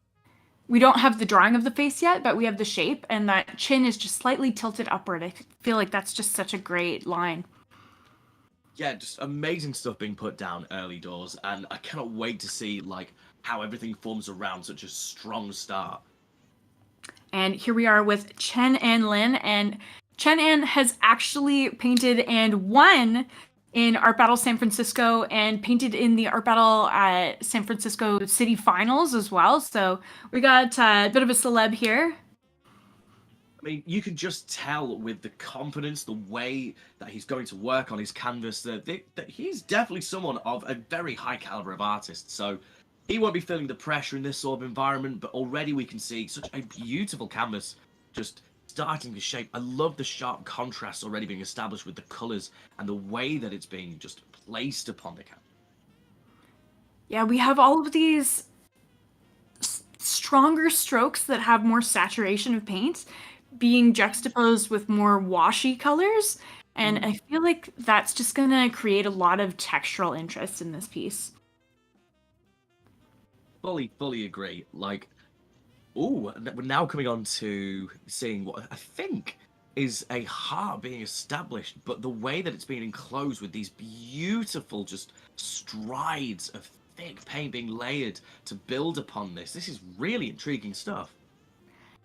We don't have the drawing of the face yet, but we have the shape, and that chin is just slightly tilted upward. I feel like that's just such a great line. Yeah, just amazing stuff being put down early doors, and I cannot wait to see how everything forms around such a strong start. And here we are with Chen-An Lin, and Chen-An has actually painted and won in Art Battle San Francisco and painted in the Art Battle San Francisco City Finals as well. So we got a bit of a celeb here. I mean, you can just tell with the confidence, the way that he's going to work on his canvas, that he's definitely someone of a very high caliber of artist. So he won't be feeling the pressure in this sort of environment, but already we can see such a beautiful canvas just starting to shape. I love the sharp contrast already being established with the colors and the way that it's being just placed upon the canvas. Yeah, we have all of these stronger strokes that have more saturation of paint being juxtaposed with more washy colors. And I feel like that's just gonna create a lot of textural interest in this piece. Fully agree. Like, ooh, we're now coming on to seeing what I think is a heart being established, but the way that it's being enclosed with these beautiful just strides of thick paint being layered to build upon this is really intriguing stuff.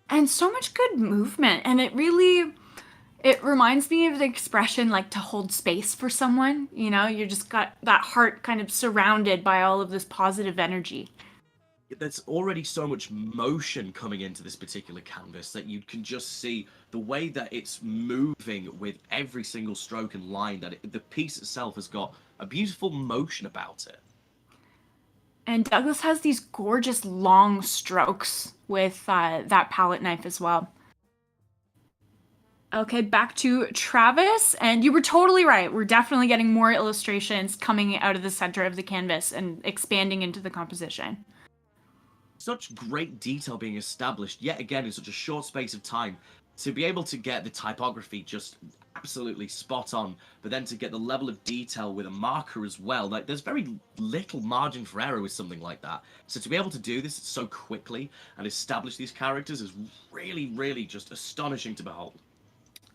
And so much good movement. And it reminds me of the expression like to hold space for someone. You know, you just got that heart kind of surrounded by all of this positive energy. There's already so much motion coming into this particular canvas that you can just see the way that it's moving with every single stroke and line, that the piece itself has got a beautiful motion about it. And Douglas has these gorgeous long strokes with that palette knife as well. Okay, back to Travis, and you were totally right. We're definitely getting more illustrations coming out of the center of the canvas and expanding into the composition. Such great detail being established yet again in such a short space of time, to be able to get the typography just absolutely spot on, but then to get the level of detail with a marker as well. Like, there's very little margin for error with something like that. So to be able to do this so quickly and establish these characters is really just astonishing to behold.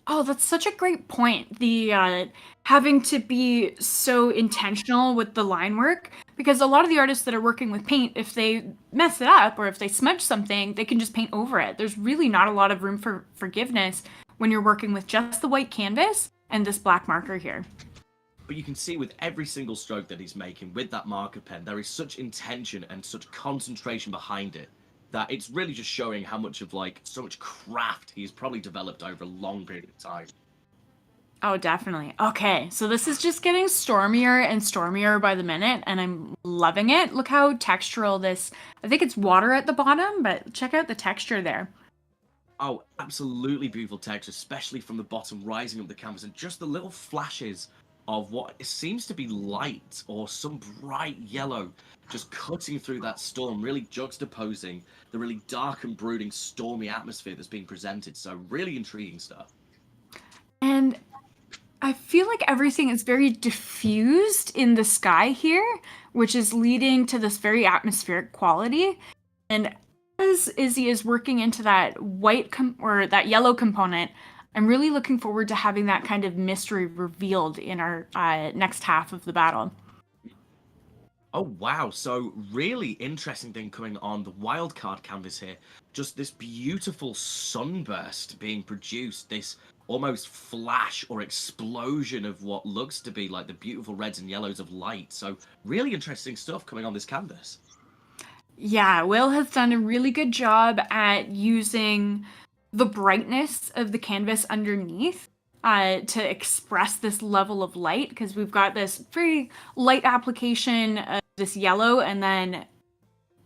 Oh, that's such a great point. The having to be so intentional with the line work, because a lot of the artists that are working with paint, if they mess it up or if they smudge something, they can just paint over it. There's really not a lot of room for forgiveness when you're working with just the white canvas and this black marker here. But you can see with every single stroke that he's making with that marker pen, there is such intention and such concentration behind it, that it's really just showing how much of, like, so much craft he's probably developed over a long period of time. Oh, definitely. Okay, so this is just getting stormier and stormier by the minute, and I'm loving it. Look how textural this, I think it's water at the bottom, but check out the texture there. Oh, absolutely beautiful texture, especially from the bottom rising up the canvas, and just the little flashes of what seems to be light or some bright yellow just cutting through that storm, really juxtaposing the really dark and brooding stormy atmosphere that's being presented. So really intriguing stuff. And I feel like everything is very diffused in the sky here, which is leading to this very atmospheric quality. And as Izzie is working into that or that yellow component, I'm really looking forward to having that kind of mystery revealed in our next half of the battle. Oh, wow. So really interesting thing coming on the wildcard canvas here. Just this beautiful sunburst being produced, this almost flash or explosion of what looks to be like the beautiful reds and yellows of light. So really interesting stuff coming on this canvas. Yeah, Will has done a really good job at using the brightness of the canvas underneath to express this level of light, because we've got this very light application of this yellow and then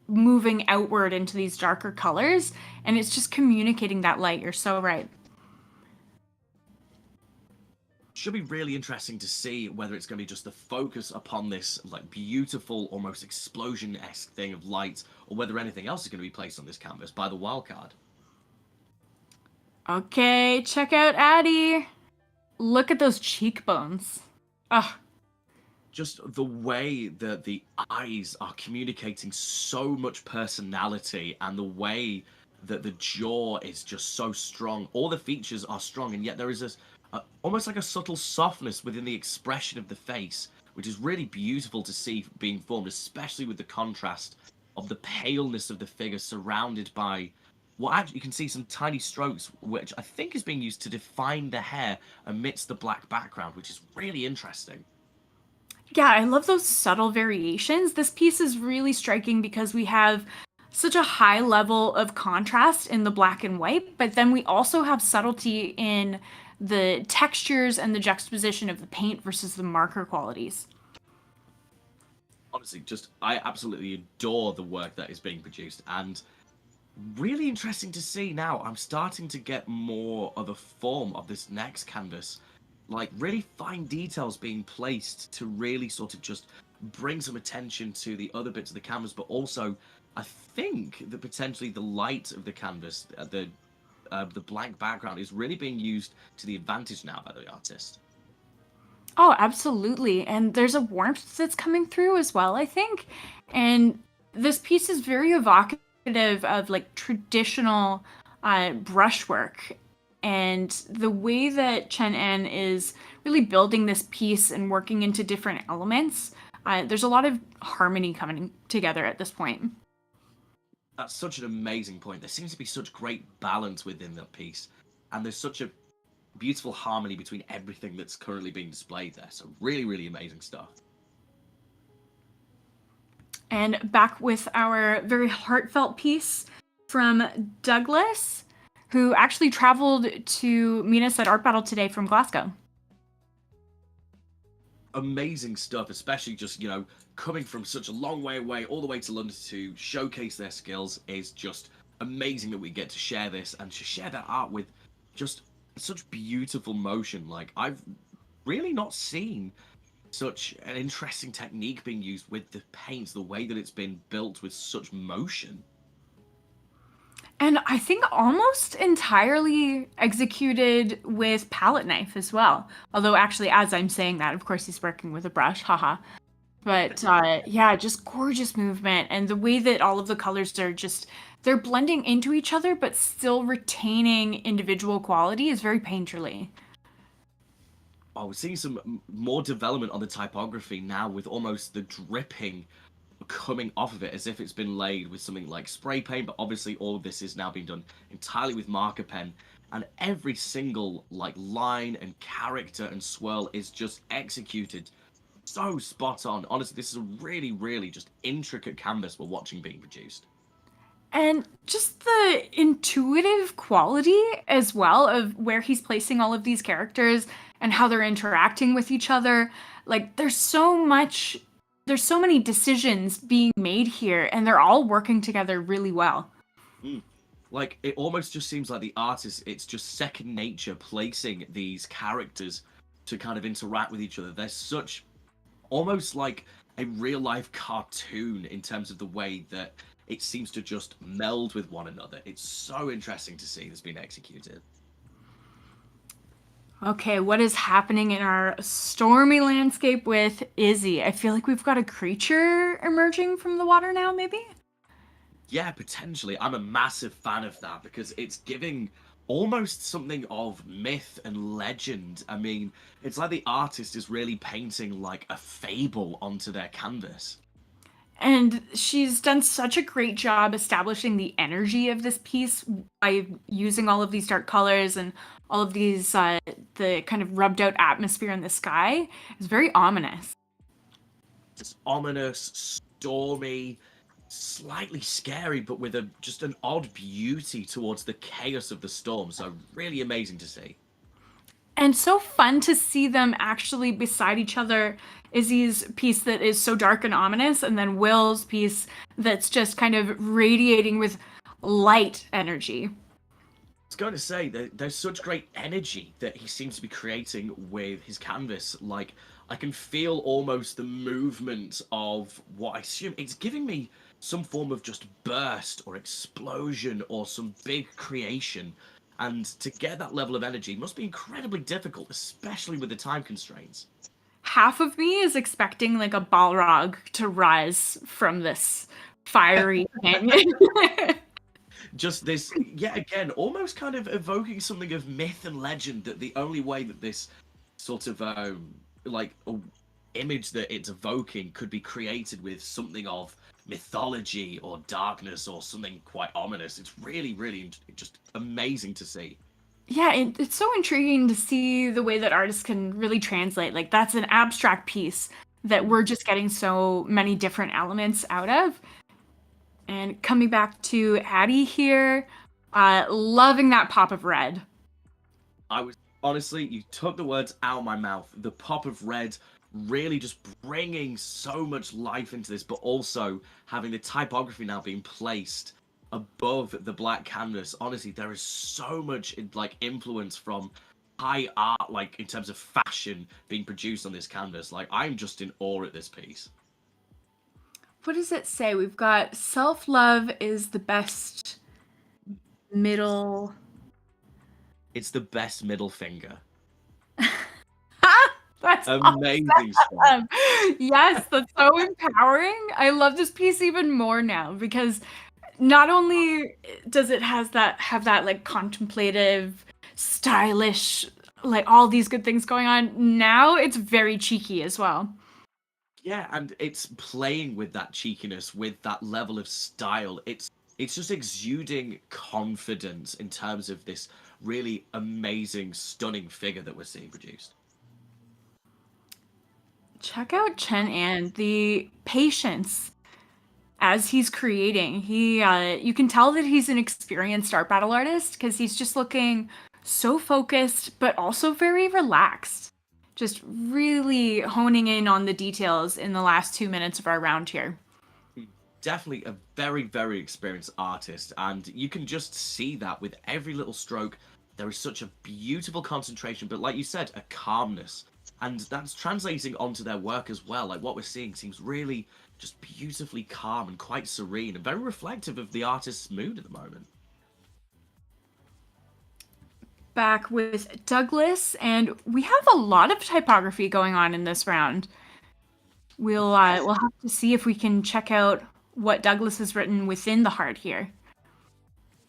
moving outward into these darker colors, and it's just communicating that light. You're so right. Should be really interesting to see whether it's going to be just the focus upon this like beautiful, almost explosion-esque thing of light, or whether anything else is going to be placed on this canvas by the wildcard. Okay, check out Addie. Look at those cheekbones. Ugh. Just the way that the eyes are communicating so much personality, and the way that the jaw is just so strong. All the features are strong, and yet there is this almost like a subtle softness within the expression of the face, which is really beautiful to see being formed, especially with the contrast of the paleness of the figure surrounded by what actually you can see some tiny strokes, which I think is being used to define the hair amidst the black background, which is really interesting. Yeah, I love those subtle variations. This piece is really striking because we have such a high level of contrast in the black and white, but then we also have subtlety in the textures and the juxtaposition of the paint versus the marker qualities. Honestly, just I absolutely adore the work that is being produced, and really interesting to see now. I'm starting to get more of a form of this next canvas, like really fine details being placed to really sort of just bring some attention to the other bits of the canvas, but also I think that potentially the light of the canvas, the blank background, is really being used to the advantage now by the artist. Oh, absolutely. And there's a warmth that's coming through as well, I think. And this piece is very evocative of like traditional brushwork. And the way that Chen-An is really building this piece and working into different elements, there's a lot of harmony coming together at this point. That's such an amazing point. There seems to be such great balance within that piece, and there's such a beautiful harmony between everything that's currently being displayed there. So really, really amazing stuff. And back with our very heartfelt piece from Douglas, who actually traveled to meet us at Art Battle today from Glasgow. Amazing stuff, especially just, coming from such a long way away, all the way to London to showcase their skills is just amazing that we get to share this and to share that art with just such beautiful motion. Like, I've really not seen such an interesting technique being used with the paints, the way that it's been built with such motion. And I think almost entirely executed with palette knife as well. Although actually, as I'm saying that, of course, he's working with a brush, haha. But yeah, just gorgeous movement. And the way that all of the colors are just, they're blending into each other, but still retaining individual quality is very painterly. Oh, we're seeing some more development on the typography now with almost the dripping coming off of it as if it's been laid with something like spray paint, but obviously all of this is now being done entirely with marker pen, and every single like line and character and swirl is just executed so spot on. Honestly, this is a really, really just intricate canvas we're watching being produced. And just the intuitive quality as well of where he's placing all of these characters and how they're interacting with each other. Like, there's so many decisions being made here, and they're all working together really well. Like, it almost just seems like the artist, it's just second nature placing these characters to kind of interact with each other. There's such almost like a real life cartoon in terms of the way that it seems to just meld with one another. It's so interesting to see this being executed. Okay, what is happening in our stormy landscape with Izzie? I feel like we've got a creature emerging from the water now, maybe? Yeah, potentially. I'm a massive fan of that because it's giving almost something of myth and legend. I mean, it's like the artist is really painting like a fable onto their canvas. And she's done such a great job establishing the energy of this piece by using all of these dark colors and all of these, the kind of rubbed out atmosphere in the sky. It's very ominous. It's ominous, stormy, slightly scary, but with just an odd beauty towards the chaos of the storm. So really amazing to see. And so fun to see them actually beside each other. Izzie's piece that is so dark and ominous, and then Will's piece that's just kind of radiating with light energy. I was going to say that there's such great energy that he seems to be creating with his canvas. Like, I can feel almost the movement of what I assume it's giving me some form of just burst or explosion or some big creation. And to get that level of energy must be incredibly difficult, especially with the time constraints. Half of me is expecting like a Balrog to rise from this fiery canyon. Just this, yet again, almost kind of evoking something of myth and legend, that the only way that this sort of image that it's evoking could be created with something of mythology or darkness or something quite ominous. It's really, really just amazing to see. Yeah, it's so intriguing to see the way that artists can really translate. Like, that's an abstract piece that we're just getting so many different elements out of. And coming back to Addie here, loving that pop of red. I was honestly, you took the words out of my mouth. The pop of red really just bringing so much life into this, but also having the typography now being placed above the black canvas. Honestly, there is so much like influence from high art, like in terms of fashion, being produced on this canvas. Like, I'm just in awe at this piece. What does it say? We've got self-love is the best middle. It's the best middle finger. That's Amazing stuff. awesome. Yes, that's so empowering. I love this piece even more now because not only does it have that like contemplative, stylish, like all these good things going on, now it's very cheeky as well. Yeah, and it's playing with that cheekiness, with that level of style. It's just exuding confidence in terms of this really amazing, stunning figure that we're seeing produced. Check out Chen-An, the patience as he's creating. You can tell that he's an experienced art battle artist because he's just looking so focused, but also very relaxed. Just really honing in on the details in the last 2 minutes of our round here. Definitely a very, very experienced artist, and you can just see that with every little stroke. There is such a beautiful concentration, but like you said, a calmness. And that's translating onto their work as well. Like, what we're seeing seems really just beautifully calm and quite serene and very reflective of the artist's mood at the moment. Back with Douglas, and we have a lot of typography going on in this round. We'll have to see if we can check out what Douglas has written within the heart here.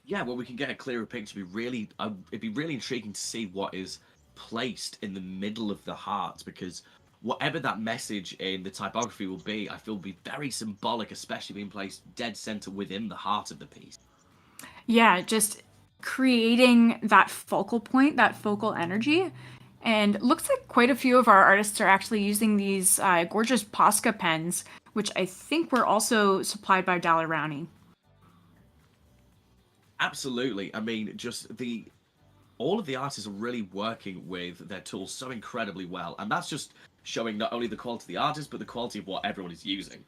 Yeah, well, we can get a clearer picture. It'd be really intriguing to see what is placed in the middle of the heart, because whatever that message in the typography will be, I feel will be very symbolic, especially being placed dead center within the heart of the piece. Yeah, just creating that focal point, that focal energy. And looks like quite a few of our artists are actually using these gorgeous Posca pens, which I think were also supplied by Dalerani. Absolutely. I mean, all of the artists are really working with their tools so incredibly well, and that's just showing not only the quality of the artist, but the quality of what everyone is using.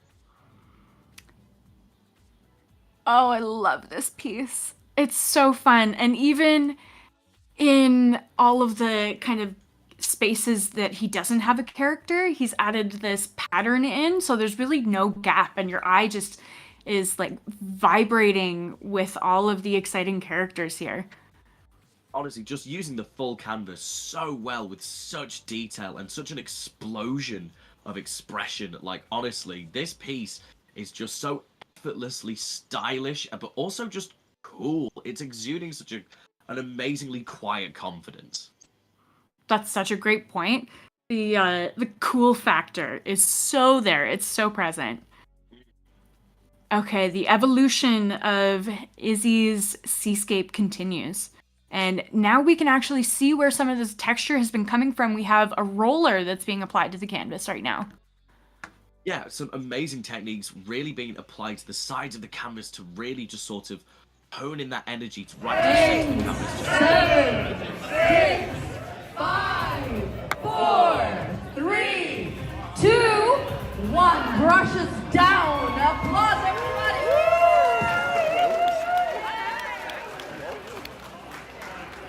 Oh, I love this piece. It's so fun. And even in all of the kind of spaces that he doesn't have a character, he's added this pattern in, so there's really no gap, and your eye just is like vibrating with all of the exciting characters here. Honestly, just using the full canvas so well with such detail and such an explosion of expression. Like, honestly, this piece is just so effortlessly stylish, but also just cool. It's exuding such an amazingly quiet confidence. That's such a great point. The cool factor is so there. It's so present. Okay, the evolution of Izzie's seascape continues. And now we can actually see where some of this texture has been coming from. We have a roller that's being applied to the canvas right now. Yeah, some amazing techniques really being applied to the sides of the canvas to really just sort of hone in that energy to right to the center of the canvas. 7, 6, 5, 4, 3, 2, 1. Brushes down. Applause, everybody.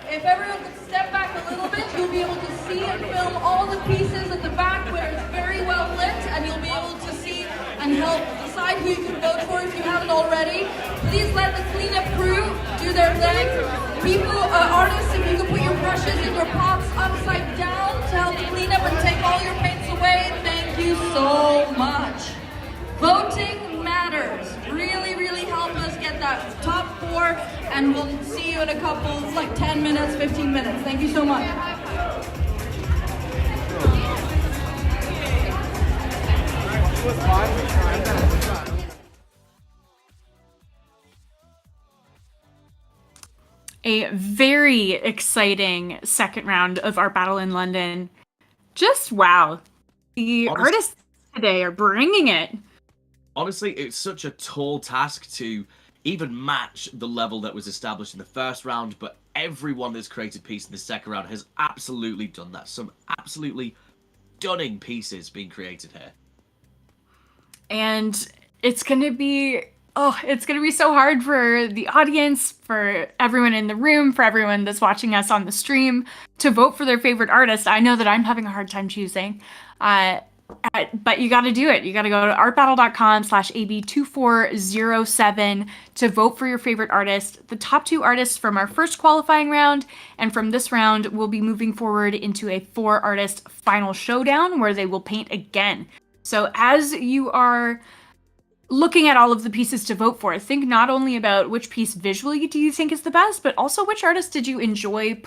If everyone could step back a little bit, you'll be able to see and film all the pieces at the back where it's very well lit, and you'll be able to see and help decide who you can vote for if you haven't already. Please let the cleanup crew do their thing. People, artists, if you could put your brushes and your pots upside down to help clean up and take all your paints away, thank you so much. Voting matters. Really, really help us get that top 4, and we'll see you in a couple, like 10 minutes, 15 minutes. Thank you so much. A very exciting second round of Art Battle in London. Just wow. The artists today are bringing it. Honestly, it's such a tall task to even match the level that was established in the first round, but everyone that's created piece in the second round has absolutely done that. Some absolutely stunning pieces being created here. And it's going to be so hard for the audience, for everyone in the room, for everyone that's watching us on the stream to vote for their favorite artist. I know that I'm having a hard time choosing. But you got to do it. You got to go to artbattle.com/AB2407 to vote for your favorite artist. The top 2 artists from our first qualifying round and from this round will be moving forward into a 4-artist final showdown where they will paint again. So as you are looking at all of the pieces to vote for, think not only about which piece visually do you think is the best, but also which artist did you enjoy